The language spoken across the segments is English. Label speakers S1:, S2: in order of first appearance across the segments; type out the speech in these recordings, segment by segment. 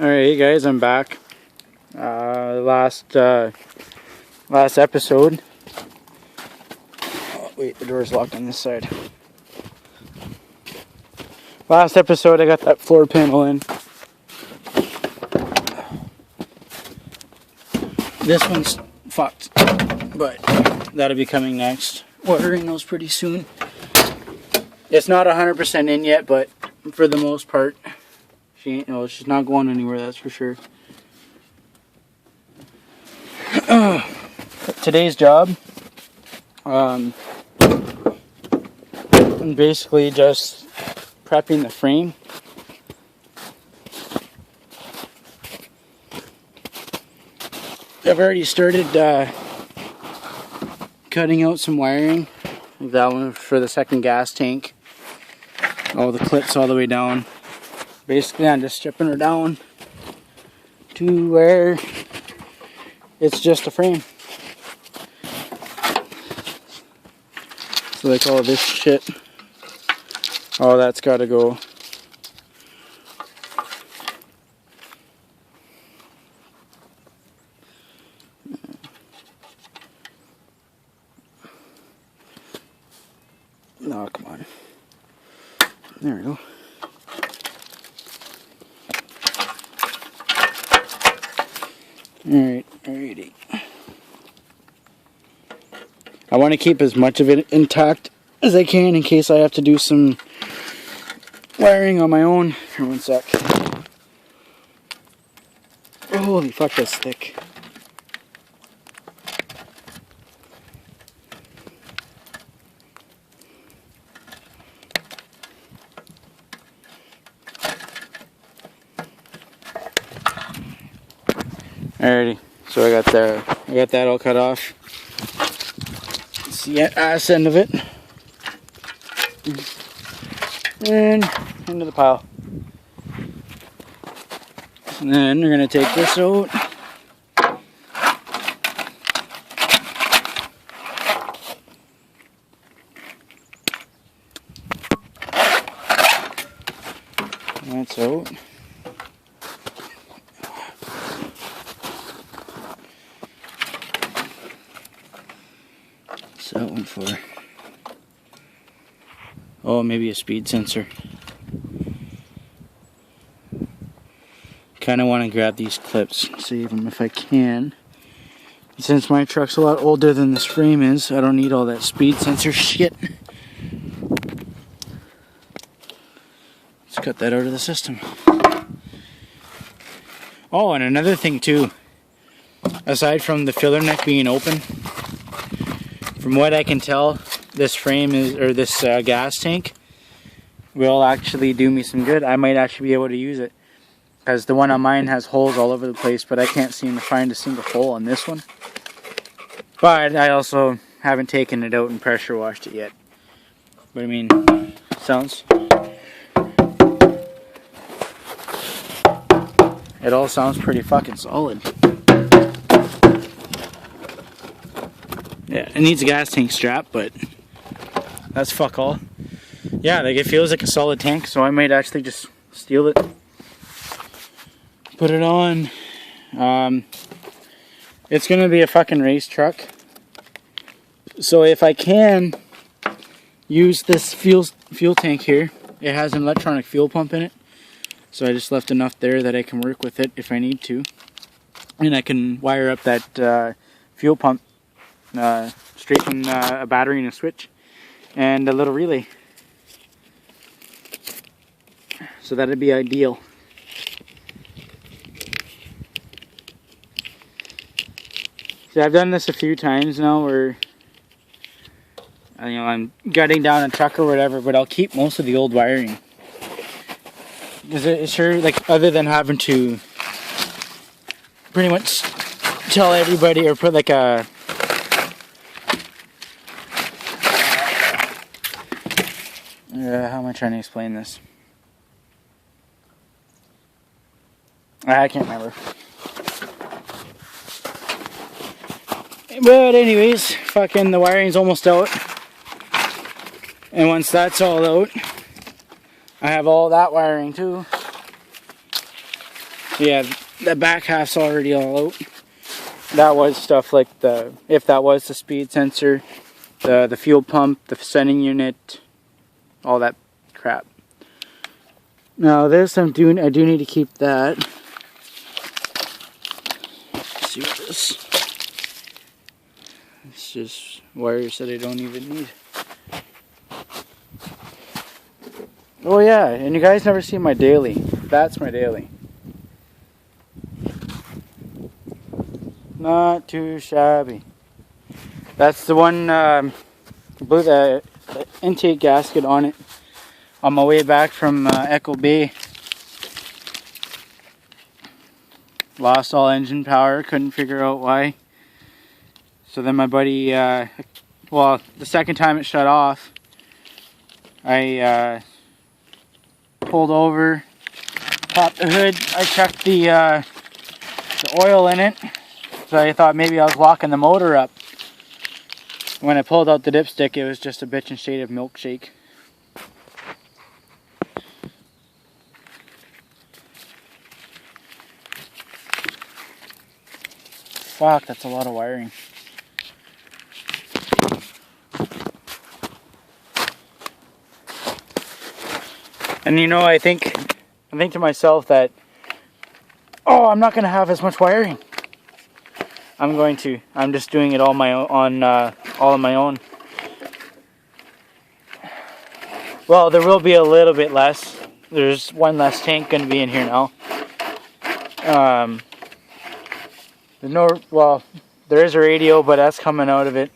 S1: Alright, hey guys, I'm back. Last episode. Oh, wait, the door's locked on this side. Last episode, I got that floor panel in. This one's fucked, but that'll be coming next. Ordering those pretty soon. It's not 100% in yet, but for the most part, she's not going anywhere, that's for sure. Today's job, I'm basically just prepping the frame. I've already started cutting out some wiring. That one for the second gas tank. All the clips all the way down. Basically, I'm just stripping her down to where it's just a frame. So like all this shit, all that's got to go. No, come on. There we go. Alrighty. I want to keep as much of it intact as I can in case I have to do some wiring on my own. Here, one sec. Oh, holy fuck, that's thick. Alrighty, so I got that all cut off. It's the ass end of it. And into the pile. And then we're gonna take this out. That's out. What's that one for? Oh, maybe a speed sensor. Kind of want to grab these clips, save them if I can. Since my truck's a lot older than this frame is, I don't need all that speed sensor shit. Let's cut that out of the system. Oh, and another thing too. Aside from the filler neck being open, from what I can tell, this frame is, or this gas tank will actually do me some good. I might actually be able to use it. Because the one on mine has holes all over the place, but I can't seem to find a single hole on this one. But I also haven't taken it out and pressure washed it yet. But I mean, it all sounds pretty fucking solid. Yeah, it needs a gas tank strap, but that's fuck all. Yeah, like it feels like a solid tank, so I might actually just steal it. Put it on. It's gonna be a fucking race truck. So if I can use this fuel tank here, it has an electronic fuel pump in it. So I just left enough there that I can work with it if I need to. And I can wire up that fuel pump straight from a battery and a switch and a little relay. So that'd be ideal. So I've done this a few times now where I'm gutting down a truck or whatever, but I'll keep most of the old wiring. Because it's sure, like, other than having to pretty much tell everybody or put like a how am I trying to explain this? I can't remember. But anyways, fucking the wiring's almost out. And once that's all out, I have all that wiring too. Yeah, the back half's already all out. That was stuff like if that was the speed sensor, the fuel pump, the sending unit, all that crap. Now this I do need to keep that. Let's see what this. It's just wires that I don't even need. Oh yeah, and you guys never see my daily. That's my daily. Not too shabby. That's the one, blew the intake gasket on it on my way back from Echo Bay. Lost all engine power, couldn't figure out why. So then my buddy, well, the second time it shut off, I pulled over, popped the hood, I checked the oil in it. So I thought maybe I was locking the motor up. When I pulled out the dipstick, it was just a bitchin' shade of milkshake. Fuck, that's a lot of wiring. And you know, I think to myself that, oh, I'm not gonna have as much wiring. I'm just doing it all on my own. Well, there will be a little bit less. There's one less tank going to be in here now. There is a radio, but that's coming out of it.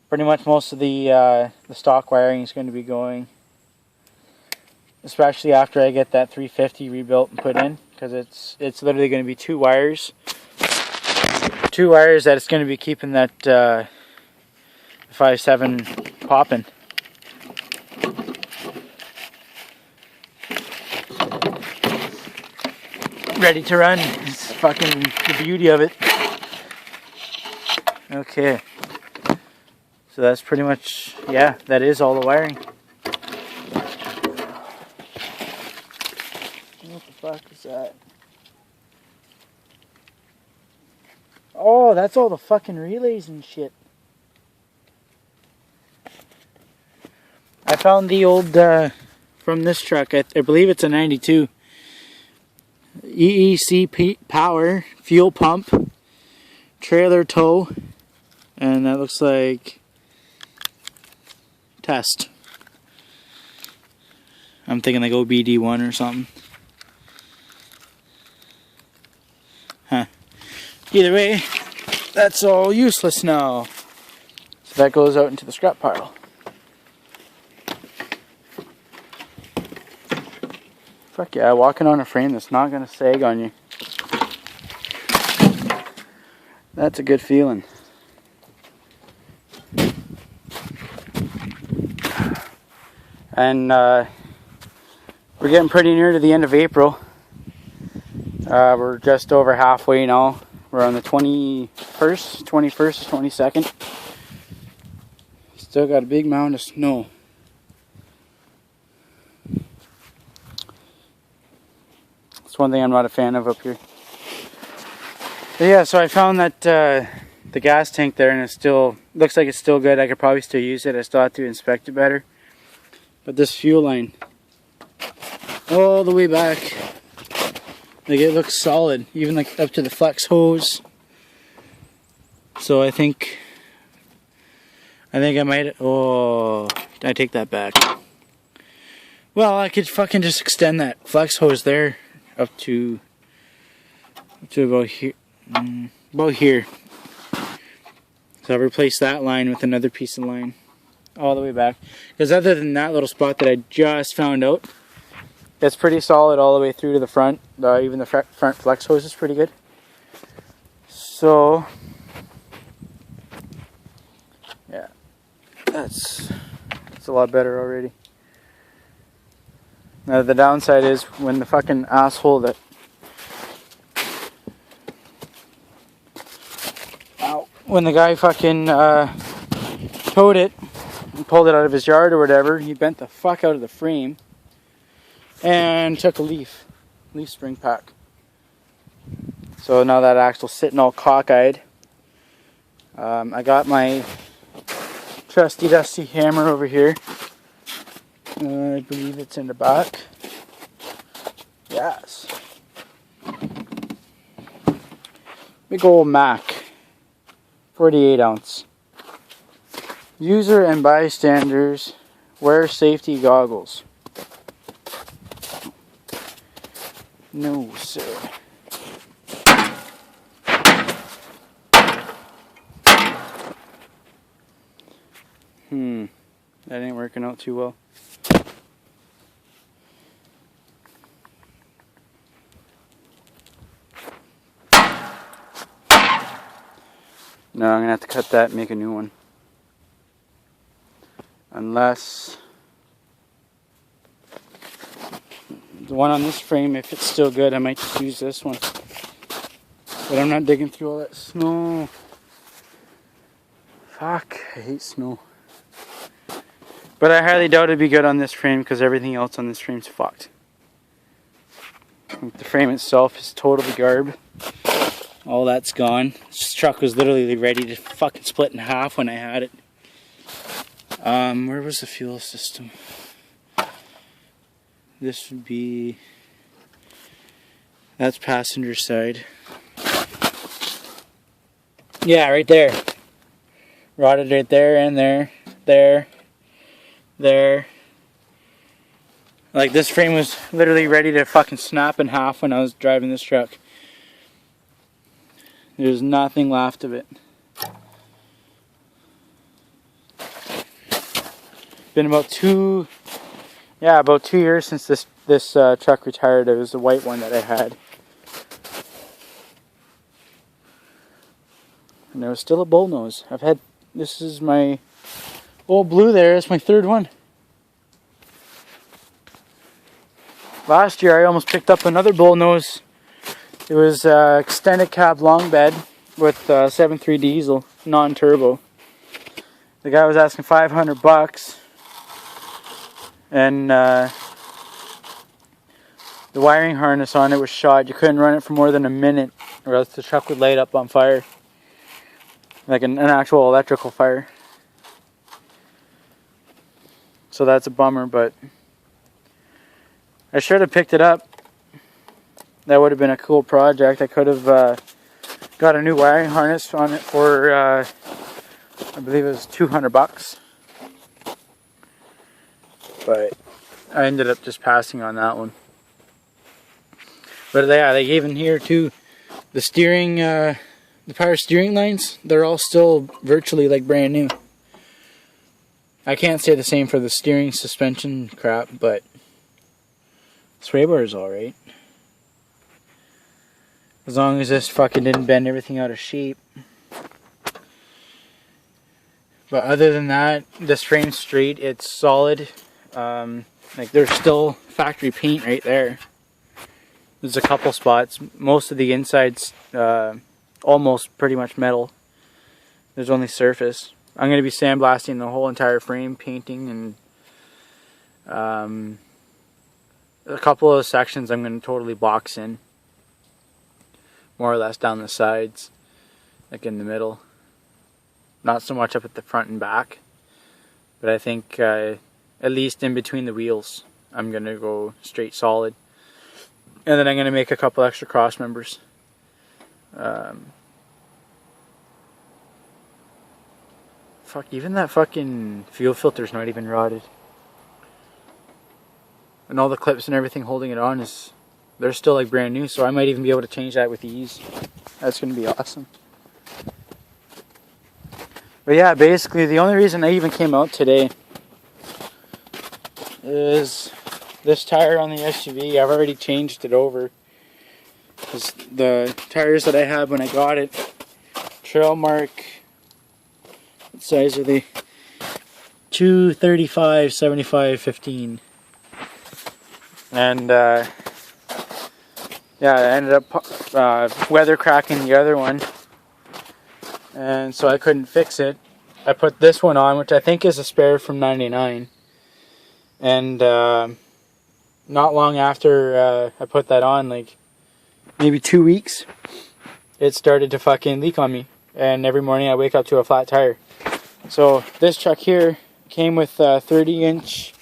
S1: Pretty much most of the stock wiring is going to be going. Especially after I get that 350 rebuilt and put in. Because it's literally going to be two wires that it's going to be keeping that 5.7 popping. Ready to run. It's fucking the beauty of it. Okay. So that's pretty much, yeah, that is all the wiring. What the fuck is that? Oh, that's all the fucking relays and shit. I found the old, from this truck, I believe it's a 92. EEC power, fuel pump, trailer tow, and that looks like test. I'm thinking like OBD1 or something. Huh. Either way, that's all useless now. So that goes out into the scrap pile. Fuck yeah, walking on a frame that's not gonna sag on you. That's a good feeling. And we're getting pretty near to the end of April. We're just over halfway now. We're on the 21st, 22nd. Still got a big mound of snow. That's one thing I'm not a fan of up here. But yeah, so I found that the gas tank there, and it still looks like it's still good. I could probably still use it. I still have to inspect it better. But this fuel line, all the way back, like it looks solid, even like up to the flex hose. So I think I might, oh, I take that back. Well, I could fucking just extend that flex hose there up to about here, about here. So I'll replace that line with another piece of line all the way back. Because other than that little spot that I just found out, it's pretty solid all the way through to the front. Even the front flex hose is pretty good. So yeah, that's a lot better already. Now the downside is when the fucking asshole that when the guy fucking towed it and pulled it out of his yard or whatever, he bent the fuck out of the frame. and took a leaf spring pack. So now that axle's sitting all cockeyed. I got my trusty dusty hammer over here. I believe it's in the back. Yes. Big old Mac. 48 ounce. User and bystanders wear safety goggles. No, sir. That ain't working out too well. No, I'm gonna have to cut that and make a new one. Unless the one on this frame, if it's still good, I might just use this one. But I'm not digging through all that snow. Fuck, I hate snow. But I highly doubt it'd be good on this frame because everything else on this frame's fucked. The frame itself is totally garb. All that's gone. This truck was literally ready to fucking split in half when I had it. Where was the fuel system? This would be... That's passenger side. Yeah, right there. Rotted right there and there. There. Like, this frame was literally ready to fucking snap in half when I was driving this truck. There's nothing left of it. Been about 2 years since this truck retired. It was the white one that I had. And there was still a bullnose. This is my old blue there. It's my 3rd one. Last year I almost picked up another bullnose. It was extended cab long bed with 7.3 diesel, non-turbo. The guy was asking $500, and the wiring harness on it was shot. You couldn't run it for more than a minute, or else the truck would light up on fire, like an actual electrical fire. So that's a bummer, but I should have picked it up. That would have been a cool project. I could have got a new wiring harness on it for, I believe it was $200. But I ended up just passing on that one. But yeah, like even here too, the steering, the power steering lines, they're all still virtually like brand new. I can't say the same for the steering suspension crap, but sway bar is alright. As long as this fucking didn't bend everything out of shape. But other than that, this frame's straight, it's solid. Like there's still factory paint right there. There's a couple spots. Most of the inside's almost pretty much metal. There's only surface. I'm going to be sandblasting the whole entire frame, painting, and a couple of sections I'm going to totally box in. More or less down the sides, like in the middle. Not so much up at the front and back, but I think at least in between the wheels I'm going to go straight solid. And then I'm going to make a couple extra cross members. Fuck, even that fucking fuel filter's not even rotted. And all the clips and everything holding it on they're still like brand new, so I might even be able to change that with ease. That's going to be awesome. But yeah, basically the only reason I even came out today is this tire on the SUV. I've already changed it over. Because the tires that I had when I got it, Trailmark, what size are they? 235, 75, 15. And yeah, I ended up weather cracking the other one, and so I couldn't fix it. I put this one on, which I think is a spare from '99, and not long after I put that on, like maybe 2 weeks, it started to fucking leak on me. And every morning I wake up to a flat tire. So this truck here came with 30-inch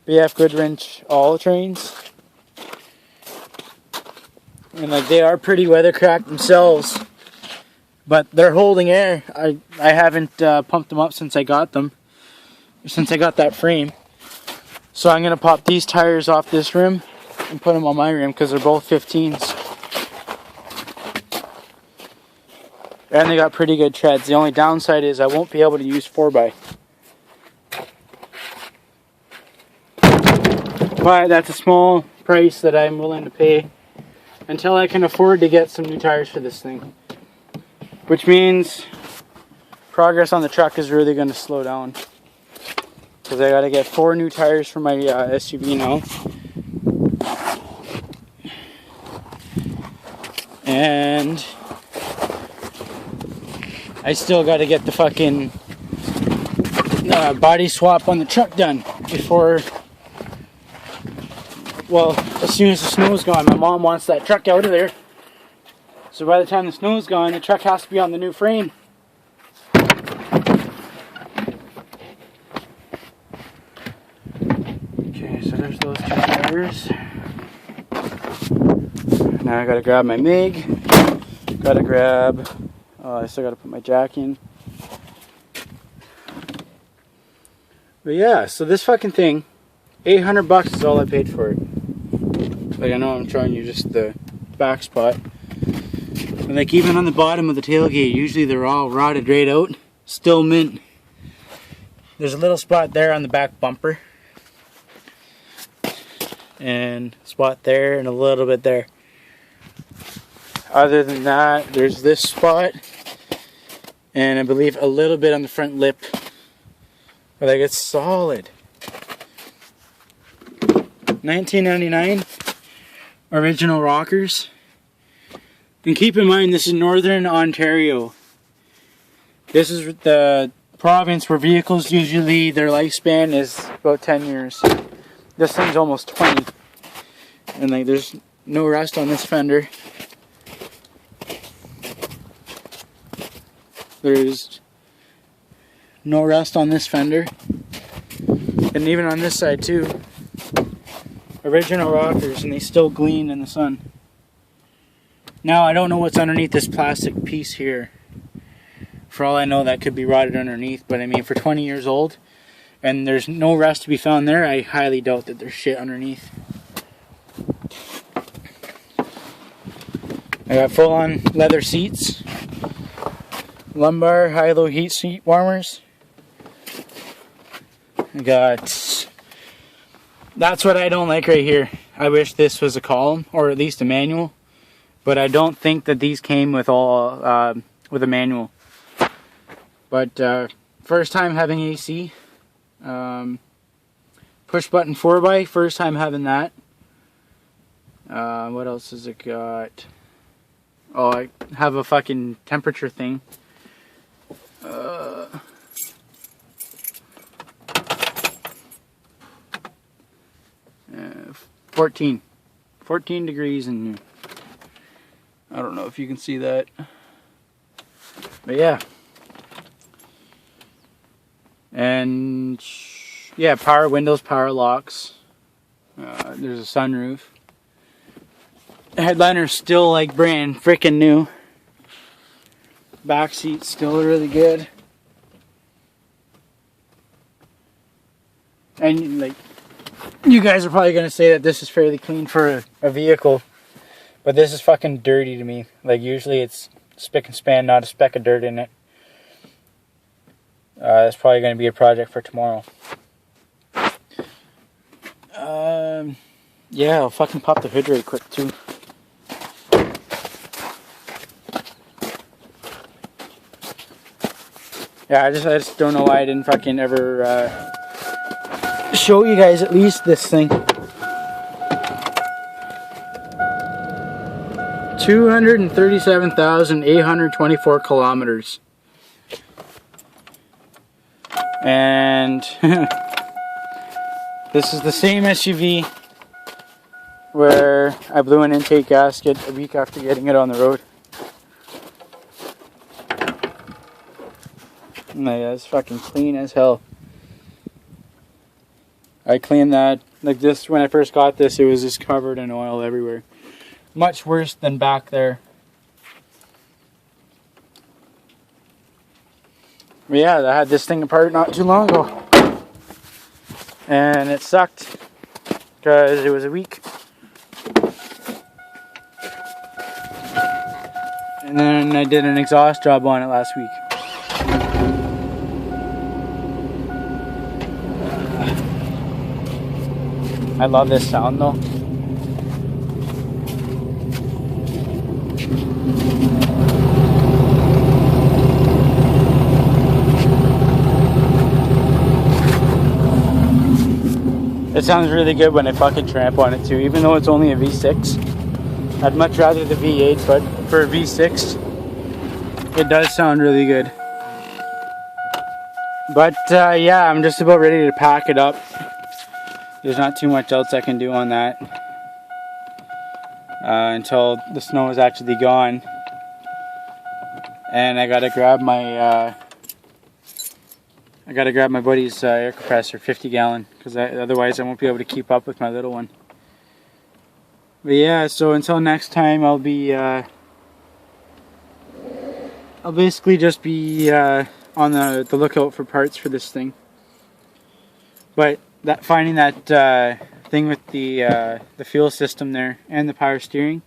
S1: BF Goodwrench all trains. And like they are pretty weather cracked themselves. But they're holding air. I haven't pumped them up since I got them. Since I got that frame. So I'm going to pop these tires off this rim and put them on my rim because they're both 15s. And they got pretty good treads. The only downside is I won't be able to use 4x. But that's a small price that I'm willing to pay until I can afford to get some new tires for this thing. Which means progress on the truck is really going to slow down. Because I got to get 4 new tires for my SUV now. And I still got to get the fucking body swap on the truck done before, well, as soon as the snow's gone. My mom wants that truck out of there. So by the time the snow's gone, the truck has to be on the new frame. Okay, so there's those 2 tires. Now I gotta grab my MIG. Gotta grab, I still gotta put my jack in. But yeah, so this fucking thing, $800 is all I paid for it. Like I know I'm showing you just the back spot. And like even on the bottom of the tailgate, usually they're all rotted right out. Still mint. There's a little spot there on the back bumper. And a spot there and a little bit there. Other than that, there's this spot. And I believe a little bit on the front lip. But like it's solid. $19.99. Original rockers. And keep in mind, this is Northern Ontario. This is the province where vehicles usually, their lifespan is about 10 years. This thing's almost 20. And like there's no rust on this fender. There's no rust on this fender. And even on this side too. Original rockers, and they still gleam in the sun. Now I don't know what's underneath this plastic piece here. For all I know, that could be rotted underneath, but I mean for 20 years old and there's no rust to be found there, I highly doubt that there's shit underneath. I got full on leather seats, lumbar high-low heat seat warmers. I got, that's what I don't like right here. I wish this was a column or at least a manual. But I don't think that these came with all with a manual. But first time having AC. Push button 4x, first time having that. What else has it got? Oh, I have a fucking temperature thing. 14 degrees in here. I don't know if you can see that. But yeah. And yeah, power windows, power locks. There's a sunroof. The headliner's still like brand freaking new. Back seat's still really good. And like, you guys are probably gonna say that this is fairly clean for a vehicle. But this is fucking dirty to me. Like usually it's spick and span, not a speck of dirt in it. That's probably going to be a project for tomorrow. Yeah, I'll fucking pop the hood really quick too. Yeah, I just don't know why I didn't fucking ever show you guys at least this thing. 237,824 kilometers. And this is the same SUV where I blew an intake gasket a week after getting it on the road. Yeah, it's fucking clean as hell. I cleaned that, like this, when I first got this, it was just covered in oil everywhere. Much worse than back there. But yeah, I had this thing apart not too long ago. And it sucked, because it was a week. And then I did an exhaust job on it last week. I love this sound though. It sounds really good when I fucking tramp on it too, even though it's only a V6. I'd much rather the V8, but for a V6, it does sound really good. But yeah, I'm just about ready to pack it up. There's not too much else I can do on that until the snow is actually gone. And I gotta grab my buddy's air compressor, 50 gallon, because otherwise I won't be able to keep up with my little one. But yeah, so until next time, I'll basically just be on the lookout for parts for this thing. But finding that thing with the fuel system there and the power steering,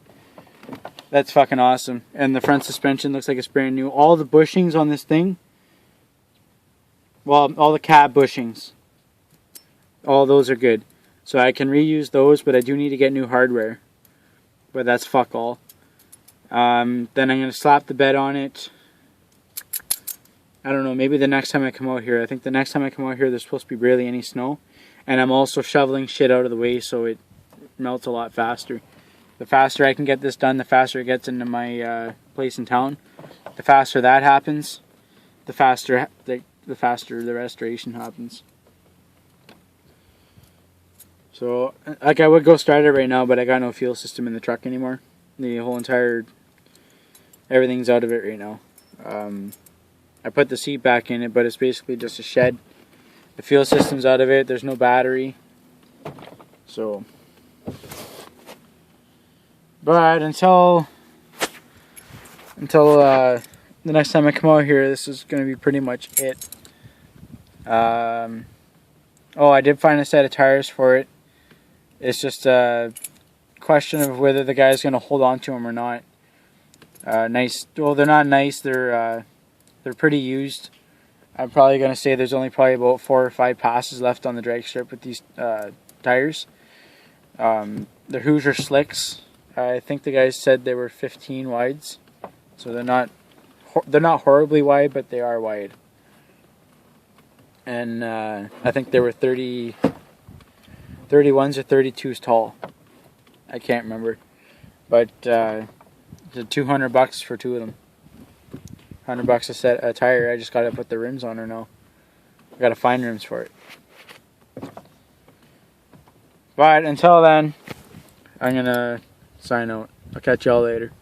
S1: that's fucking awesome. And the front suspension looks like it's brand new. All the bushings on this thing, well, all the cab bushings, all those are good. So I can reuse those, but I do need to get new hardware. But that's fuck all. Then I'm going to slap the bed on it. I don't know, maybe the next time I come out here. I think the next time I come out here, there's supposed to be barely any snow. And I'm also shoveling shit out of the way so it melts a lot faster. The faster I can get this done, the faster it gets into my place in town. The faster that happens, the faster the restoration happens. So, like, I would go start it right now, but I got no fuel system in the truck anymore. The whole entire, everything's out of it right now. I put the seat back in it, but it's basically just a shed. The fuel system's out of it. There's no battery. So, but until the next time I come out here, this is going to be pretty much it. Oh, I did find a set of tires for it. It's just a question of whether the guy's going to hold on to them or not. Nice. Well, they're not nice. They're pretty used. I'm probably going to say there's only probably about 4 or 5 passes left on the drag strip with these tires. They're Hoosier Slicks. I think the guys said they were 15 wides. So they're not horribly wide, but they are wide. And I think they were 31s or 32s tall. I can't remember. But it's $200 for 2 of them. $100 a tire. I just gotta put the rims on her now. I gotta find rims for it. But until then, I'm gonna sign out. I'll catch y'all later.